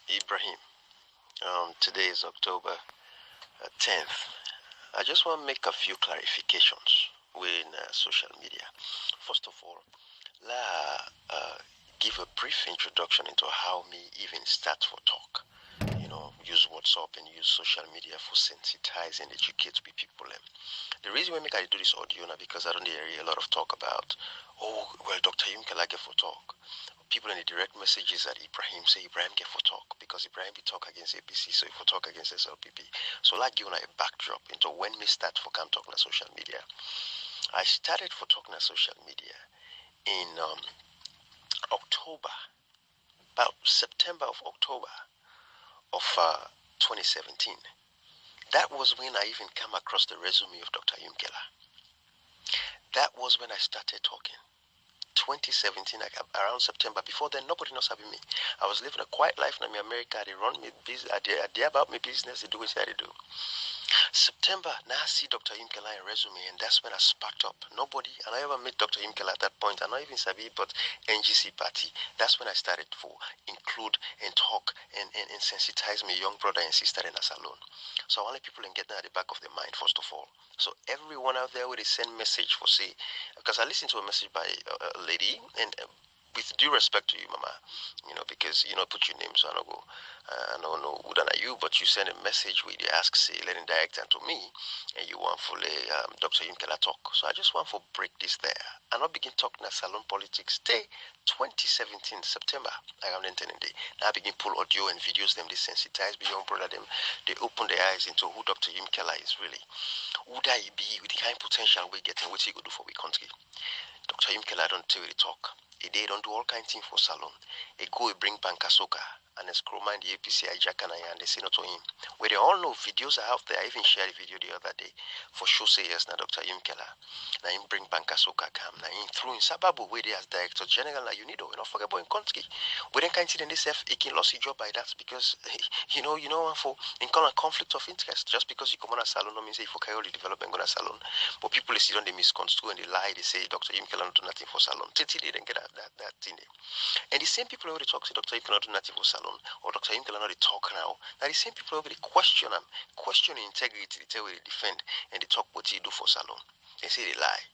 Ibrahim. Today is October 10th. I just want to make a few clarifications with social media. First of all, let give a brief introduction into how me even start for talk. Use WhatsApp and use social media for sensitize and educate people. The reason why I do this audio now because I don't hear a lot of talk about, Dr. Yumkela get for talk. People in the direct messages at Ibrahim say Ibrahim get for talk because Ibrahim be talk against APC, so if we talk against SLPP. So like giving a backdrop into when me start for can talk on social media. I started for talking on social media in October, about September of October of 2017. That was when I even came across the resume of Dr. Yumkela. That was when I started talking. 2017, around September. Before then, nobody knows having me. I was living a quiet life in America. They run me business. They about me business. They do what they do. September, now I see Dr. Yumkela in resume, and that's when I sparked up. Nobody, and I ever met Dr. Yumkela at that point. I not even Sabi, but NGC party. That's when I started to include and talk and sensitize my young brother and sister in a salon. So I want people and get that at the back of their mind, first of all. So everyone out there will send message for say, because I listened to a message by a lady, and with due respect to you, Mama, because put your name, so I don't go. I don't know who than are you, but you send a message where you ask, say, letting direct and to me, and you want for Dr. Yumkela talk. So I just want to break this there. I not begin talking at salon politics. Day 2017 September, I am intending day. Now I begin pull audio and videos them. They sensitize beyond brother them. They open their eyes into who Dr. Yumkela is really. Who that he be with the kind of potential we getting, what he go do for we country. Dr. Yumkela don't tell you to talk. They don't do all kinds of things for salon. They go bring Bankasoka and Eskroma and the APC hijackana and they say no to him. Where they all know videos are out there. I even shared a video the other day for sure say yes now Dr. Yumkela. Now him bring Bankasoka come. Now him through in Sababu where they as Director General now you need to forget about in country. We then can't see them themselves he can lose his job by that because for in kind of conflict of interest. Just because you come on a salon no means if you carry the development on a salon. But people they see on they misconstrue and they lie, they say Dr. Yumkela don't do nothing for salon. Till they didn't get that thing there. And the same people who talk to Dr. Yumkela do nothing for salon or Dr. Yumkela not they talk now. Now the same people who they question them, question integrity, they tell you they defend and they talk what you do for salon. They say they lie.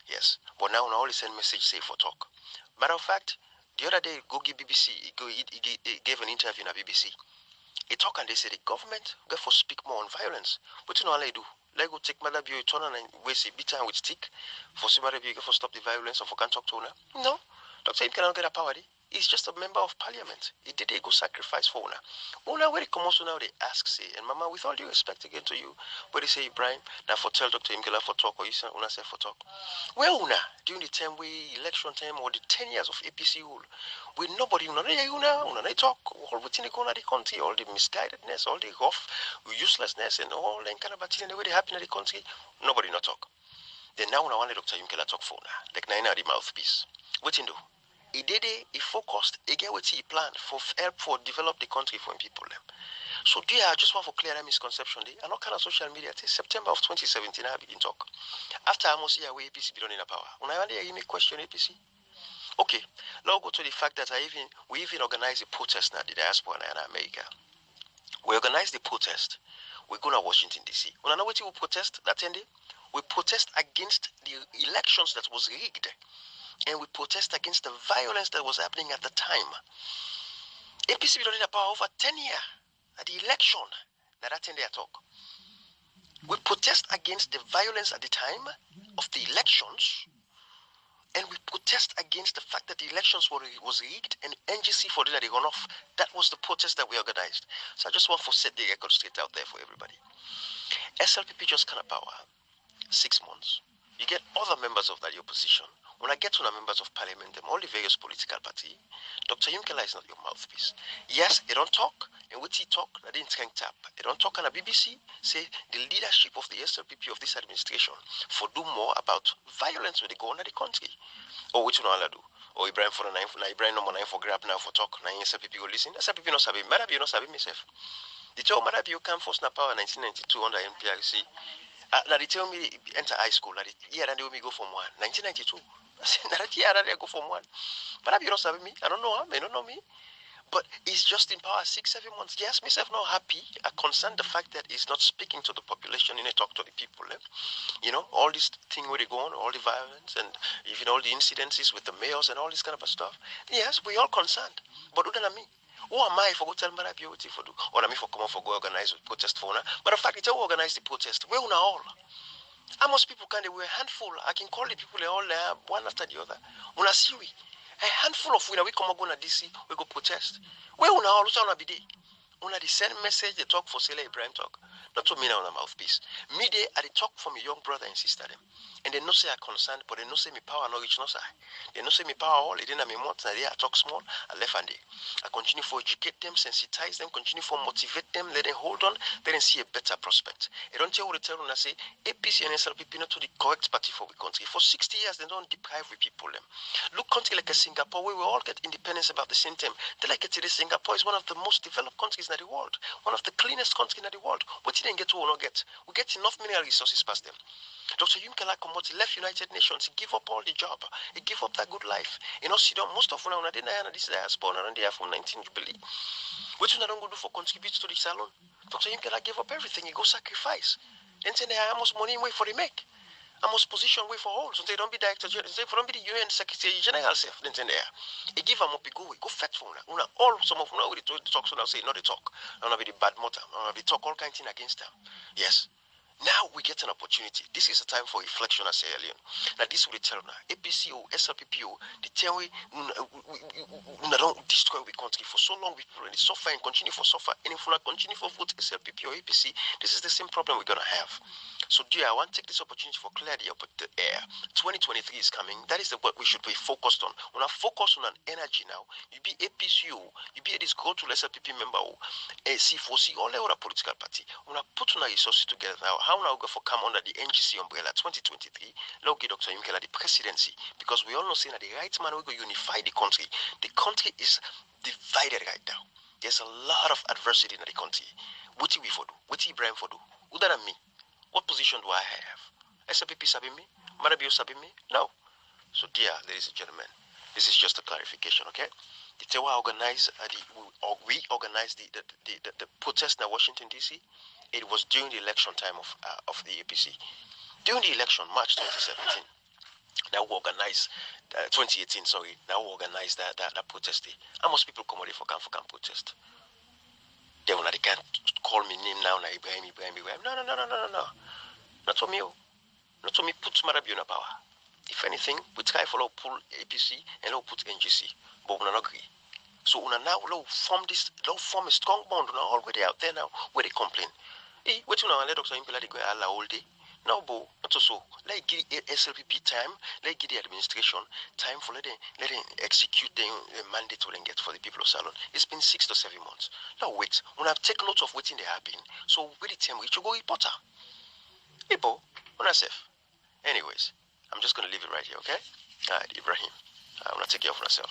Yes. But now all they send message say for talk. Matter of fact, the other day go give BBC he gave an interview in a BBC. He talk and they say the government go for speak more on violence. But you know how they do? Let go take Mother Bio turn and waste a beat with stick for somebody go for stop the violence or for can't talk to her. No. Dr. Yumkela cannot get a power. He's just a member of parliament. He did a go sacrifice for Una. Una where they come also now they ask say, and Mama, with all due respect again to you, where they say Ibrahim, now for tell Dr. Yumkela for talk or you say Una say for talk. Well Una, during the time we election time or the 10 years of APC rule, with nobody Una they talk, all within the corner of the country, all the misguidedness, all the rough uselessness and all that kind of thing the way they happen in the country, nobody not talk. Then now I want Dr. Yumkela talk for Una, like Nina the mouthpiece. What you do? He did it, he focused, he get what he planned for help for develop the country for people. So there, I just want to clear that misconception. I not kind of social media. Till September of 2017, I begin talk. After I almost year where APC be done in a power. When I want to hear me question APC. Okay, now go to the fact that we even organize a protest now, the diaspora in America. We organize the protest. We go to Washington DC. When I know what we protest that day, we protest against the elections that was rigged. And we protest against the violence that was happening at the time. APC been in power over 10 years at the election. That 10 day talk. We protest against the violence at the time of the elections. And we protest against the fact that the elections was rigged and NGC for that they gone off. That was the protest that we organized. So I just want to set the record straight out there for everybody. SLPP just kind of power. 6 months. You get other members of that opposition. When I get to the members of parliament, them all the various political parties, Dr. Yumkela is not your mouthpiece. Yes, they don't talk, and what he talk, they didn't tank tap. They don't talk on the BBC, say the leadership of the SLPP of this administration for do more about violence when they go on in the country. Or which one do? Or Ibrahim for the 9 Ibrahim number 9 for grab now for talk, now SLPP go listen. SLPP no sabi, Madabi no sabi myself. They tell Madabi you come first na power 1992 under MPRC. Now they tell me enter high school. Now they want me go from 1992. I said, that year they go from 1. But you don't sabi me. I don't know him. They don't know me. But he's just in power 6-7 months. Yes, myself not happy. I concern the fact that he's not speaking to the population and he talk to the people. All this thing where they go on, all the violence and even all the incidences with the mayors and all this kind of stuff. Yes, we all concerned. But other than me, who am I for go tell me that what for do? Or am I for come on for go organize a protest for now? But the fact it's all organize the protest, where una all? How much people can they were a handful? I can call the people all there one after the other. Una see we. A handful of we come go na DC, we go protest. Where una all una be there? Una the same message they talk for Sele Ibrahim talk. Not to me now on a mouthpiece. Me they are the talk from a young brother and sister them. And they no say I concerned, but they no say me power no reach no side. They no say me power all, they didn't have me months, and they I talk small, I left and they. I continue for educate them, sensitize them, continue for motivate them, let them hold on, let them see a better prospect. I don't tell what they tell when I say APC and SLPP not to the correct party for the country. For 60 years they don't deprive the people them. Look country like a Singapore where we all get independence about the same time. They like it today. Singapore is one of the most developed countries in the world, one of the cleanest countries in the world. What didn't get to or not get? We get enough mineral resources past them. Dr. Yumkela Komoti left United Nations. He gave up all the job. He gave up that good life. Most of them are this diaspora and they are from 19 Jubilee. What you don't go do for contribute to the salon? Dr. Yumkela gave up everything. He go sacrifice. Then say I almost money way for the make. Almost position way for all. So they don't be director general. They don't be the UN Secretary General self. Then there. He give them up. He go fat for una. All some of them already talk. So now say not the talk. Not be the bad motor. Not be talk all kind of thing against them. Yes. Now we get an opportunity. This is a time for reflection, as I said. Now this will tell now APCO, SLPPO, the tell we don't destroy the country for so long. We suffer and continue for suffer. And if we continue for vote SLPP or APC, this is the same problem we're gonna have. So dear, I want to take this opportunity for clarity up the air. 2023 is coming. That is what we should be focused on. When I focus on an energy now, you be APCO, you be this go to SLPP member, C4C, all the other political party. When I put on our resources together now. How now go for come under the NGC umbrella 2023? Now give Dr. Yumkela the presidency because we all know saying that the right man will go unify the country. The country is divided right now. There's a lot of adversity in the country. What do we for do? What do Ibrahim for do? Other than me, what position do I have? SLPP sabi me? Marabio sabi me? No. So dear ladies and gentlemen, this is just a clarification, okay? The Tewa organized we organized the protest in Washington DC. It was during the election time of the APC. During the election, March 2017, now we organized 2018. Sorry, now we organized that protest day. How most people come out for camp protest? They will not they can't call me name now. Now Ibrahim. No. Not for me. Not for me. Put Marabio in power. If anything, we try for pull APC and put NGC, but we not agree. So we now form a strong bond now already out there now where they complain. Hey, what you know? Let Dr. Yumkela go all day. No, bo, not so. Let give SLPP time. Let give the administration time for let them execute the mandate we get for the people of Salon. It's been 6 to 7 months. Now wait. When I've taken note of waiting they happen, so with the time we should go reporter. Hey, bo, on ourselves. Anyways, I'm just gonna leave it right here, okay? All right, Ibrahim. I'm gonna take care of myself.